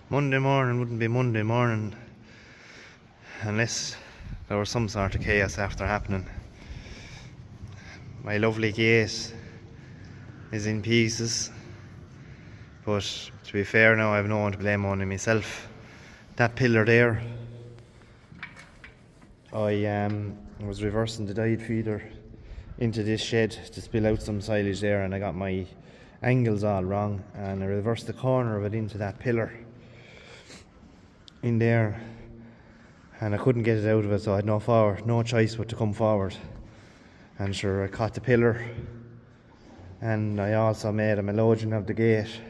Monday morning wouldn't be Monday morning unless there was some sort of chaos after happening. My lovely gate is in pieces, but to be fair now, I've no one to blame, only myself. That pillar there, I was reversing the diet feeder into this shed to spill out some silage there, and I got my angles all wrong, and I reversed the corner of it into that pillar in there, and I couldn't get it out of it, so I had no choice but to come forward. And sure, I caught the pillar, and I also made a melodeon of the gate.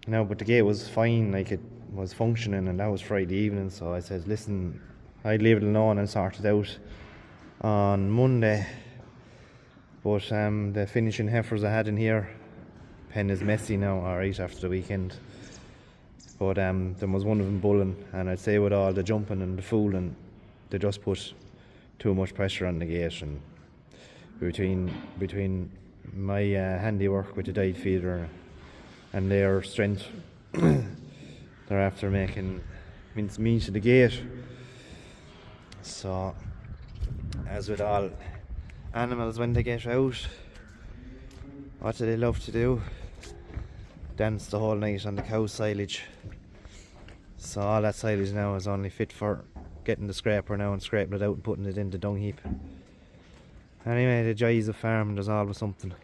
Now, but the gate was fine, like it was functioning, and that was Friday evening, so I said, listen, I'd leave it alone and sort it out on Monday. But the finishing heifers I had in here, pen is messy now, alright, after the weekend. But there was one of them bulling, and I'd say with all the jumping and the fooling, they just put too much pressure on the gate, and between my handiwork with the diet feeder and their strength, they're after making mincemeat of the gate. So, as with all animals when they get out, what do they love to do? Dance the whole night on the cow silage. So all that silage now is only fit for getting the scraper now and scraping it out and putting it in the dung heap. Anyway, the joys of farming, there's always something.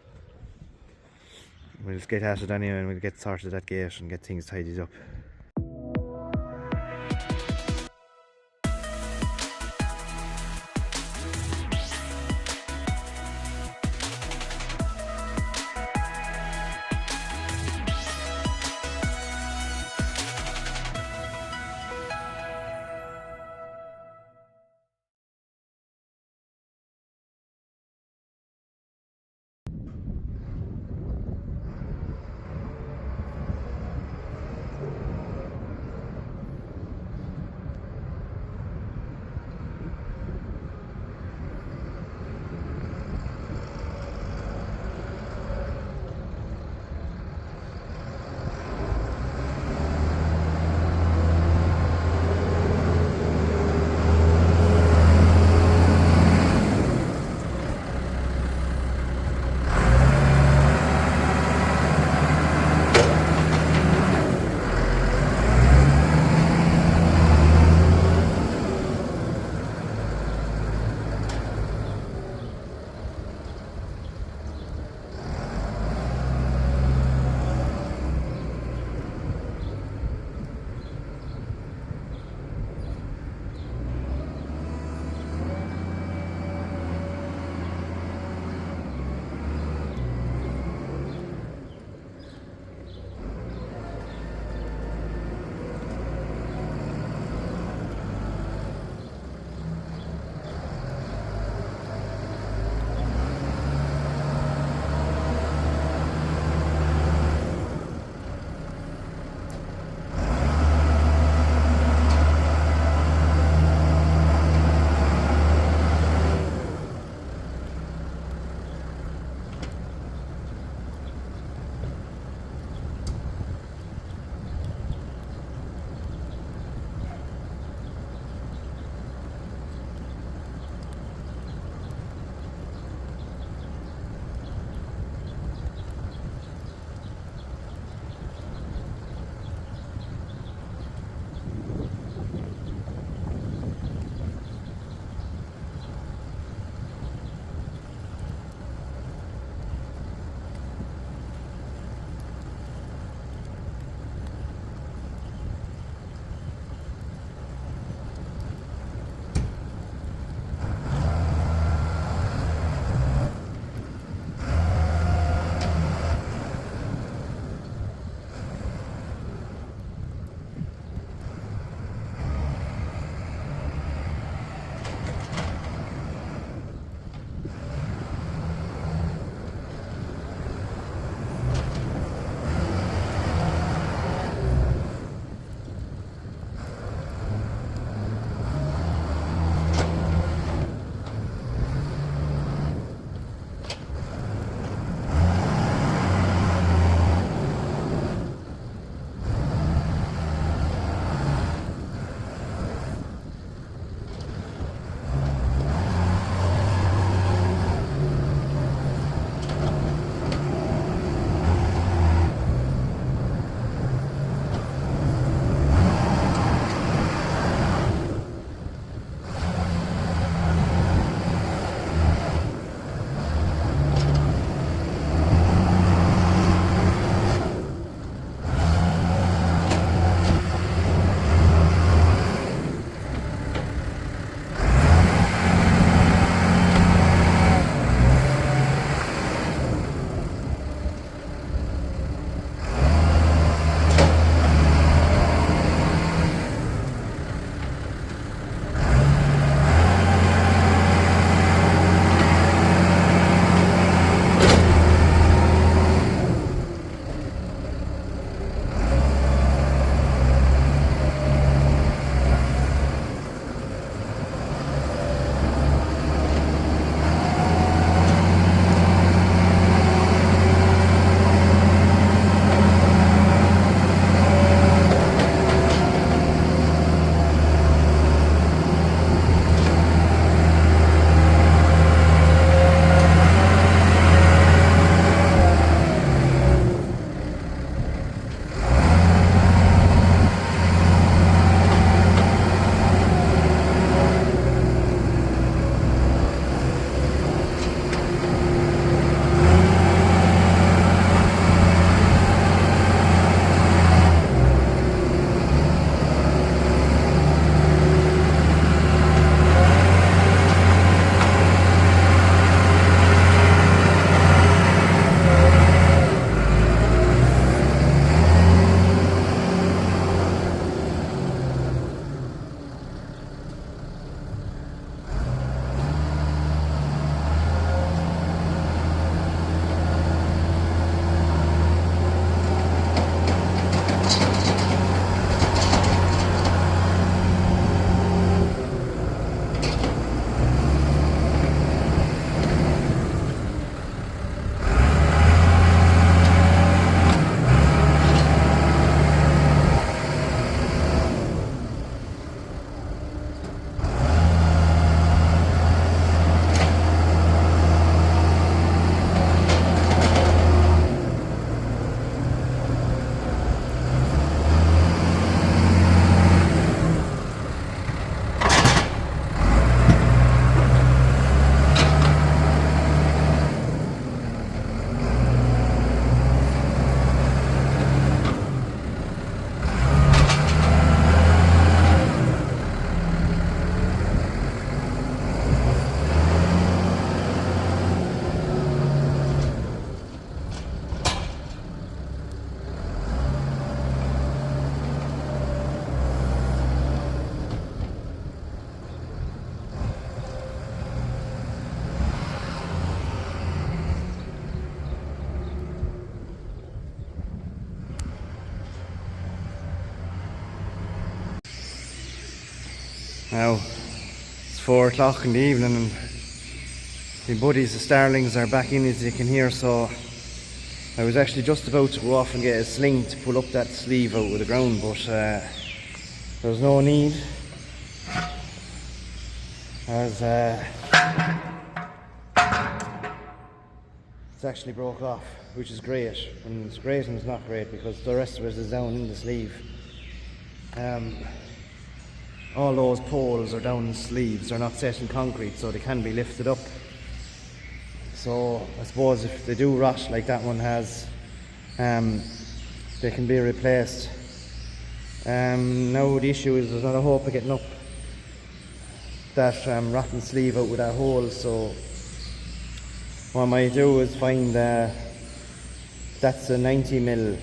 We'll just get at it anyway, and we'll get sorted that gate and get things tidied up. Now it's 4 o'clock in the evening and the buddies, the starlings, are back in, as you can hear, so I was actually just about to go off and get a sling to pull up that sleeve out of the ground, but there's no need, as it's actually broke off, which is great. And it's great and it's not great because the rest of it is down in the sleeve. All those poles are down in sleeves, they're not set in concrete, so they can be lifted up. So I suppose if they do rot like that one has, they can be replaced. Now the issue is there's not a hope of getting up that rotten sleeve out with that hole, so what I might do is find that's a 90 millimeter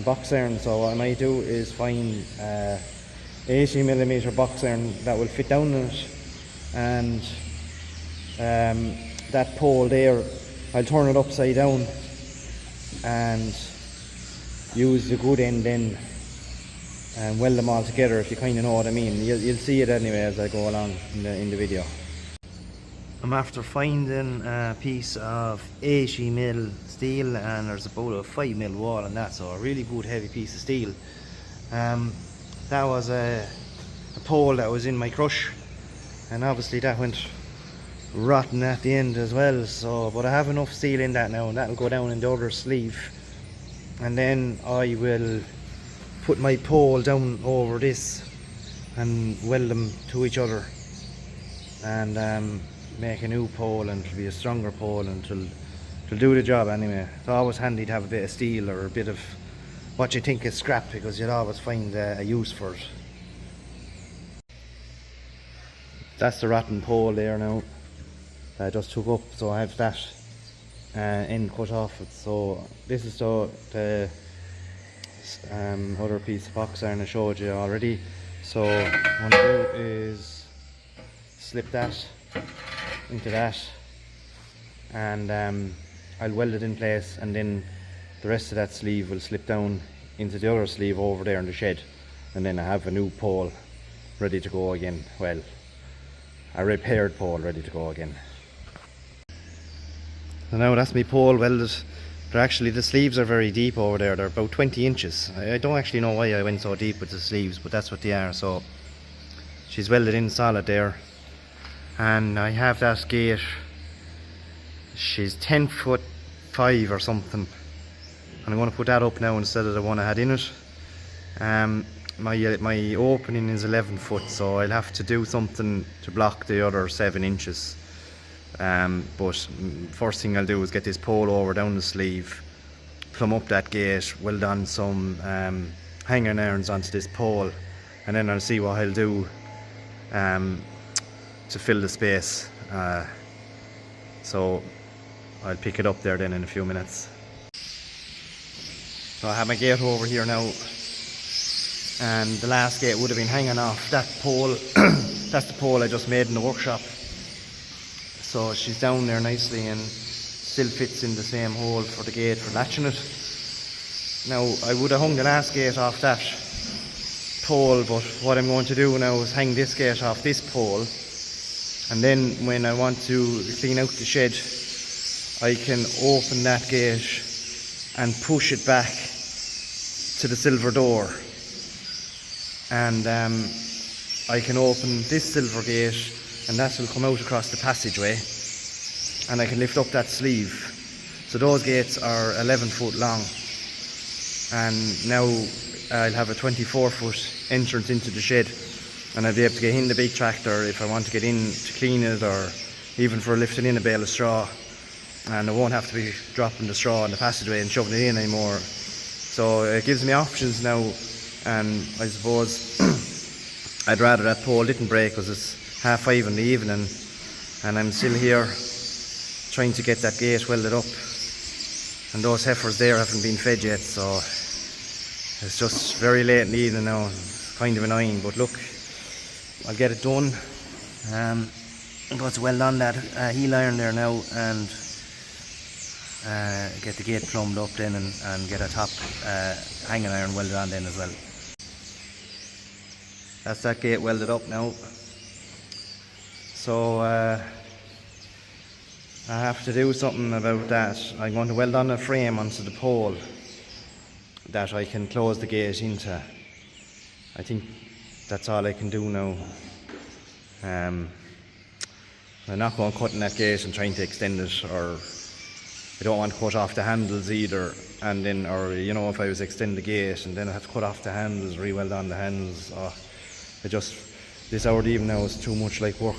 box iron, so what I might do is find 80 millimeter box iron that will fit down in it, and that pole there, I'll turn it upside down and use the good end then and weld them all together, if you kind of know what I mean. You'll see it anyway as I go along in the video. I'm after finding a piece of 80 mil steel, and there's about a 5 mil wall on that, so a really good heavy piece of steel. That was a pole that was in my crush, and obviously that went rotten at the end as well, so but I have enough steel in that now, and that'll go down in the other sleeve, and then I will put my pole down over this and weld them to each other and make a new pole, and it'll be a stronger pole and it'll do the job anyway. It's always handy to have a bit of steel or a bit of what you think is scrap, because you'll always find a use for it. That's the rotten pole there now that I just took up, so I have that end cut off it. So this is the other piece of box iron I showed you already. So what I'm going to do is slip that into that, and I'll weld it in place, and then the rest of that sleeve will slip down into the other sleeve over there in the shed, and then I have a new pole ready to go again. Well, a repaired pole ready to go again. So now that's my pole welded. The sleeves are very deep over there, they're about 20 inches. I don't actually know why I went so deep with the sleeves, but that's what they are. So she's welded in solid there, and I have that gate. She's 10'5" or something, and I'm going to put that up now instead of the one I had in it. My opening is 11 foot, so I'll have to do something to block the other 7 inches. But first thing I'll do is get this pole over down the sleeve, plumb up that gate, weld on some hanger irons onto this pole, and then I'll see what I'll do to fill the space. So I'll pick it up there then in a few minutes. So I have my gate over here now, and the last gate would have been hanging off that pole. That's the pole I just made in the workshop. So she's down there nicely and still fits in the same hole for the gate for latching it. Now I would have hung the last gate off that pole, but what I'm going to do now is hang this gate off this pole, and then when I want to clean out the shed, I can open that gate and push it back to the silver door, and I can open this silver gate, and that will come out across the passageway, and I can lift up that sleeve. So those gates are 11 foot long, and now I'll have a 24 foot entrance into the shed, and I'll be able to get in the big tractor if I want to get in to clean it, or even for lifting in a bale of straw, and I won't have to be dropping the straw in the passageway and shoving it in anymore. So it gives me options now, and I suppose I'd rather that pole didn't break, because it's 5:30 in the evening and I'm still here trying to get that gate welded up, and those heifers there haven't been fed yet, so it's just very late in the evening now. It's kind of annoying, but look, I'll get it done. I'm going to weld on that heel iron there now, and get the gate plumbed up then, and get a top hanging iron welded on then as well. That's that gate welded up now. So I have to do something about that. I'm going to weld on a frame onto the pole that I can close the gate into. I think that's all I can do now. I'm not going cutting that gate and trying to extend it, or I don't want to cut off the handles either, and then, or you know, if I was to extend the gate and then I have to cut off the handles, re-weld on the handles, this hour of the evening now is too much like work.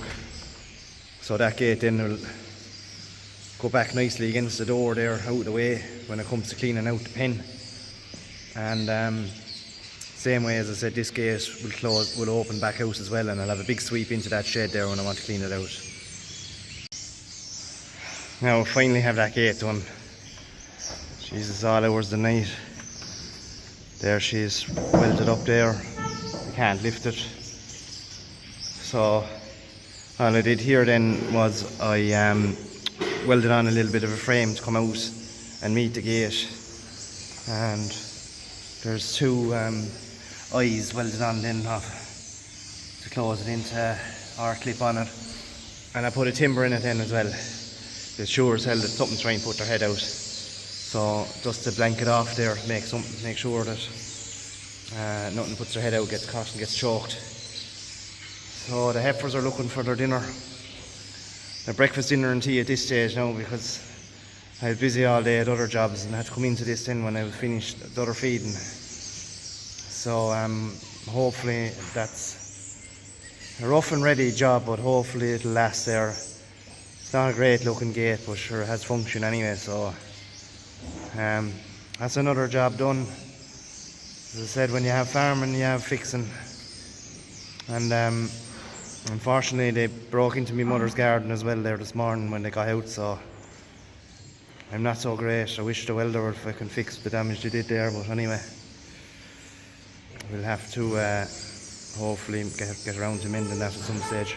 So that gate then will go back nicely against the door there, out of the way when it comes to cleaning out the pen. And same way as I said, this gate will open back out as well, and I'll have a big sweep into that shed there when I want to clean it out. Now finally have that gate done. Jesus, all hours of the night. There she is, welded up there. I can't lift it. So all I did here then was I welded on a little bit of a frame to come out and meet the gate, and there's two eyes welded on then to close it into our clip on it, and I put a timber in it then as well. The sure as hell that something's trying to put their head out, so just to blanket off there, make sure that nothing puts their head out, gets caught and gets choked. So the heifers are looking for their dinner, their breakfast, dinner and tea at this stage now, because I was busy all day at other jobs and had to come into this then when I was finished the other feeding. So hopefully that's a rough and ready job, but hopefully it'll last there. It's not a great looking gate, but sure it has function anyway, so that's another job done. As I said, when you have farming you have fixing, and unfortunately they broke into my mother's garden as well there this morning when they got out, so I'm not so great. I wish the welder if I can fix the damage they did there, but anyway, we'll have to hopefully get around to mending that at some stage.